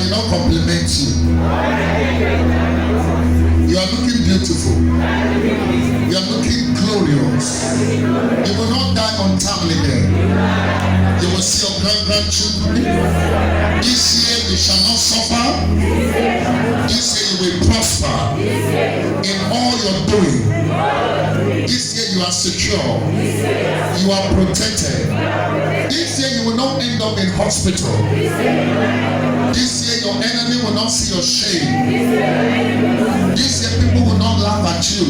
will not compliment you. You are looking beautiful. You are looking glorious. You will not die untimely there. You will see your grandchildren. This year you shall not suffer. This year you will prosper in all you're doing. This year you are secure. You are protected. This year you will not end up in hospital. This year your enemy will not see your shame. This year people will not laugh at you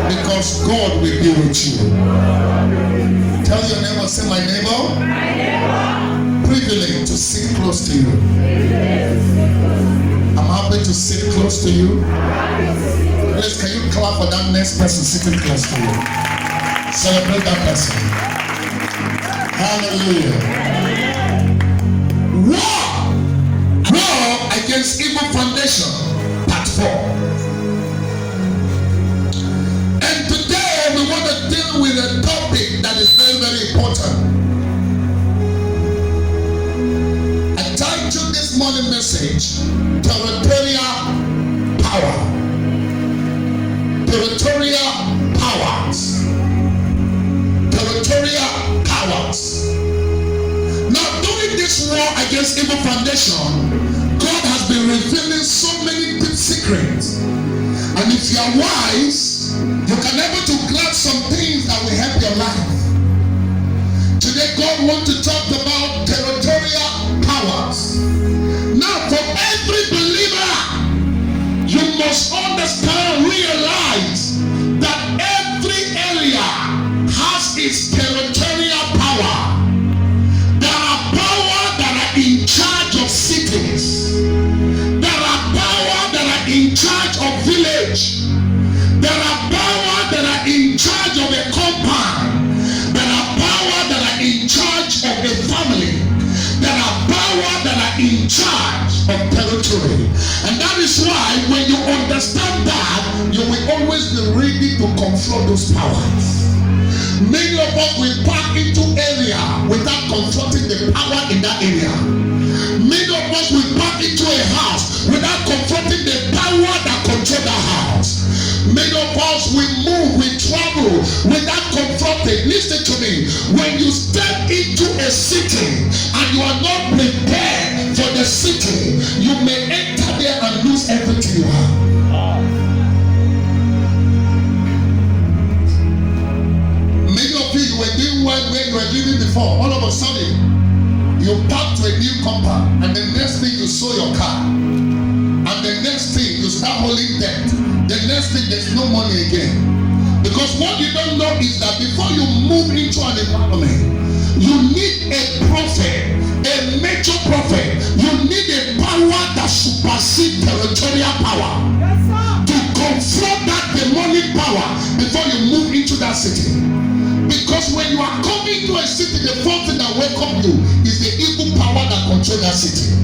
because God will be with you. Tell your neighbor, say, my neighbor, privilege to sit close to you. I'm happy to sit close to you. Please, can you clap for that next person sitting close to you? Celebrate that person. Hallelujah. War against evil foundation, part 4. And today we want to deal with a topic that is very, very important. I titled this morning message, Territorial Power. Territorial powers. Territorial powers. Now, during this war against evil foundation, God has been revealing so many deep secrets. And if you are wise, you can able to grab some things that will help your life. Today, God wants to talk about territorial powers. Now, for every believer, you must understand, realize that every area has its territorial power. There are powers that are in charge of cities. There are powers that are in charge of village. There are powers that are in charge of a compound. There are powers that are in charge of a family. There are powers that are in charge of territory. And that is why when you understand that, you will always be ready to confront those powers. Many of us will pack into area without confronting the power in that area. Many of us will pack into a house without confronting the power that controls that house. Many of us will move, will travel without confronting. Listen to me. When you step into a city and you are not prepared for the city, you may enter there and lose everything you have. Many of you were doing well where you were living before. All of a sudden, you pack to a new compound, and the next thing you sold your car, and the next thing you start holding debt. The next thing, there's no money again. Because what you don't know is that before you move into an environment, you need a prophet, a major prophet. You need a power that supersedes territorial power. Yes, to confront that demonic power before you move into that city. Because when you are coming to a city, the first thing that welcomes you is the evil power that controls that city.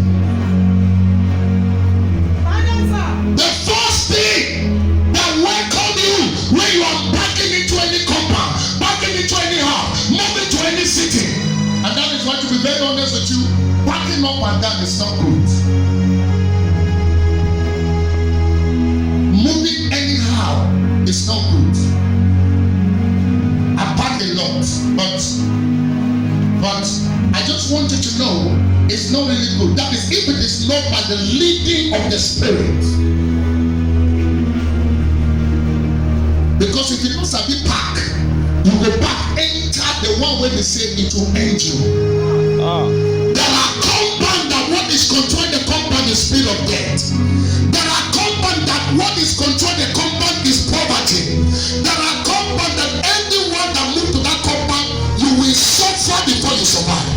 The first thing that welcomes you when you are backing into any compound, backing into any house, moving to any city. And that is why, to be very honest with you, backing up and down is not good. Moving anyhow is not good. I pack a lot, but I just want you to know it's not really good. That is, if it is not by the leading of the Spirit. Because if you don't sabi pack, you go back enter the one where they say it will end you. There are compound that what is controlling the compound is spirit of death. There are compound that what is controlling the compound is poverty. There are compound that anyone that move to that compound, you will suffer before you survive.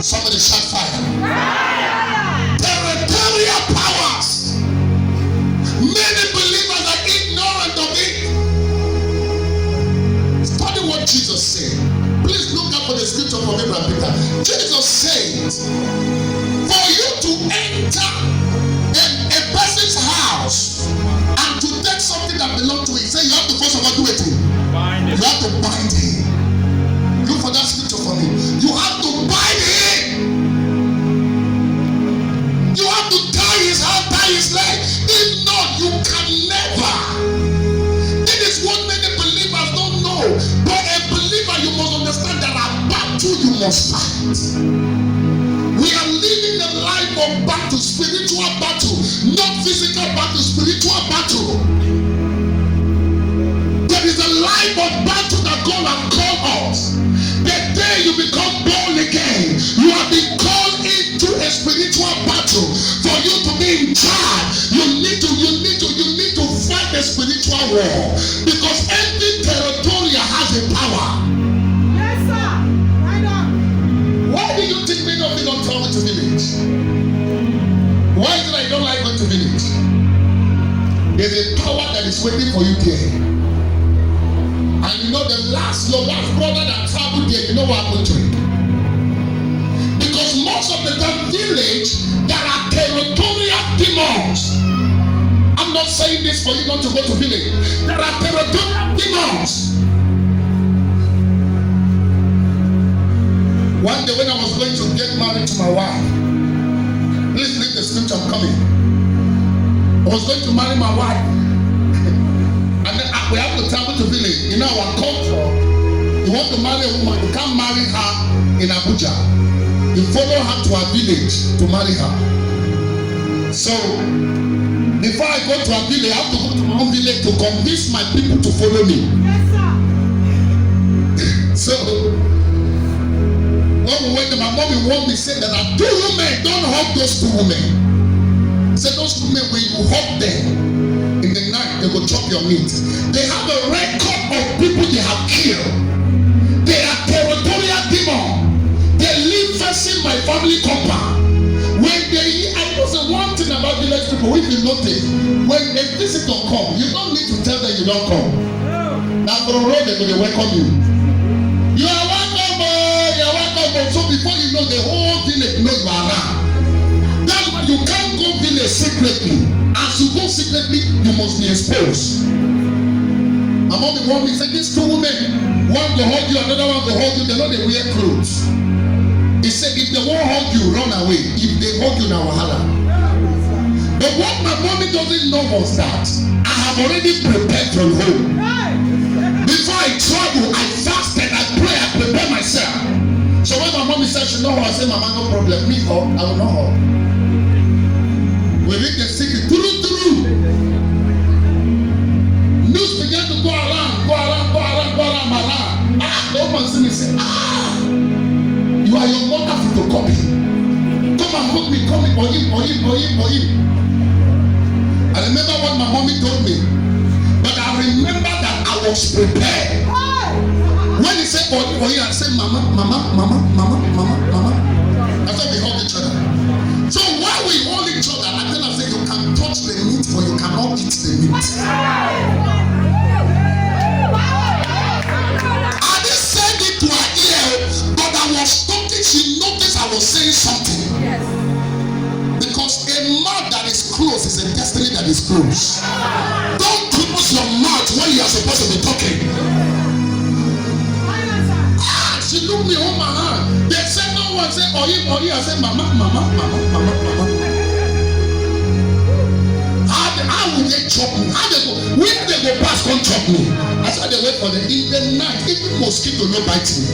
Somebody shout fire. Territorial powers. Many believers are ignorant of it. Study what Jesus said. Please look up for the scripture from Abraham Peter. Jesus said, for you to enter a person's house and to take something that belongs to him, say you have to first of all do it. You have to bind him. Look for that scripture for me. You have to bind him. must fight. We are living a life of battle, spiritual battle, not physical battle, spiritual battle. There is a life of battle that God has called us. The day you become born again, you have been called into a spiritual battle. For you to be in charge, you need to fight a spiritual war, because every territorial has a power. Yes, sir. Right on. Why do you think many of you don't travel to village? Why is it I don't like going to village? There's a power that is waiting for you there. And you know your last brother that traveled there, you know what happened to him? Because most of the time, village, there are territorial demons. I'm not saying this for you not to go to village. There are territorial demons. One day when I was going to get married to my wife, please read the scripture, I'm coming. I was going to marry my wife. And then we have to travel to village. In our culture, you want to marry a woman, you can't marry her in Abuja. You follow her to her village to marry her. So, before I go to her village, I have to go to my own village to convince my people to follow me. Yes, sir. So, when we went to my mom, warned me, said that two women, don't hug those two women. Said those women, when you hug them, in the night, they will chop your meat. They have a record of people they have killed. They are territorial demons. They live facing my family compound. When I know the one thing about village people, if you notice, when a visitor comes, you don't need to tell them you don't come. Now from the road, they will welcome you. You are welcome, you are welcome. So before you know, the whole village knows you are around. That's why you can't go village secretly. As you go secretly, you must be exposed. I'm on the one who said these two women, one will hug you, another one will hug you. They know they wear clothes. He said if they won't hug you, run away. If they hug you, now wahala. But what my mommy doesn't know was that I have already prepared from home. Before I travel, I fasted, I pray, I prepare myself. So when my mommy said she know how, I say, Mama, no problem. Me hug, I will not hug. We read the secret. News began to go around. The woman see me say, you are your mother photocopy. Come and hug me, come for him. I remember what my mommy told me, but I remember that I was prepared. When he said for him, I said, Mama. I thought we hug each other. So while we hold each other, I tell her, say, you can touch the meat, but you cannot eat the meat. I didn't say it to her ear, but I was talking, she noticed I was saying something. Yes. Because a mouth that is closed is a destiny that is closed. Don't close your mouth when you are supposed to be talking. She looked me on my hand. They said no one said, I said, Mama. How will they chop me? How they go? When they go past, come chop me. I said they wait for them in the night. Even mosquito no bite me.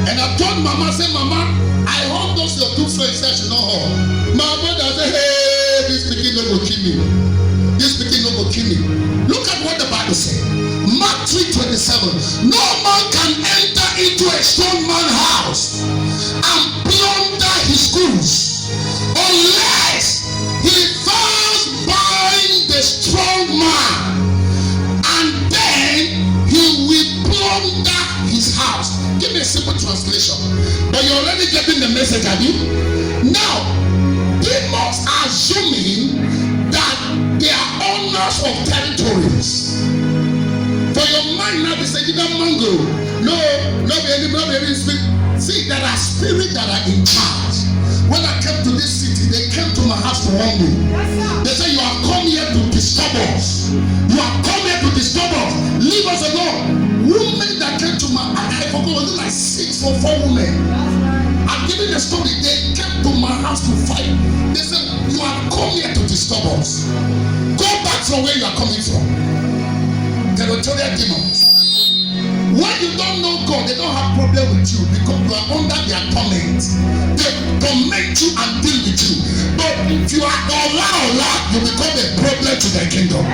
And I told Mama, I said, Mama, I hope those your two friends said she not home. My brother said, hey, this pikin no go kill me. This pikin no go kill me. Look at what the Bible said. Mark 3:27. No man can enter into a strong man's house and plunder his goods unless he first binds the strong man, and then he will plunder his house. Give me a simple translation. But you're already getting the message, have you? Now, demons are assuming that they are owners of territories. For your mind now, they say, you don't mango. No, nobody speak. See, there are spirits that are in charge. When I came to this city, they came to my house to warn me. They said, you have come here to disturb us. You have come here to disturb us. Leave us alone. Women that came to my house, I forgot, was it like 6 or 4 women? I'm giving the story. They came to my house to fight. They said, you have come here to disturb us. Go back from where you are coming from. Territorial demons. When you don't know God, they don't have problem with you because you are under their torment. They torment you and deal with you. But if you are Allah, you become a problem to the kingdom.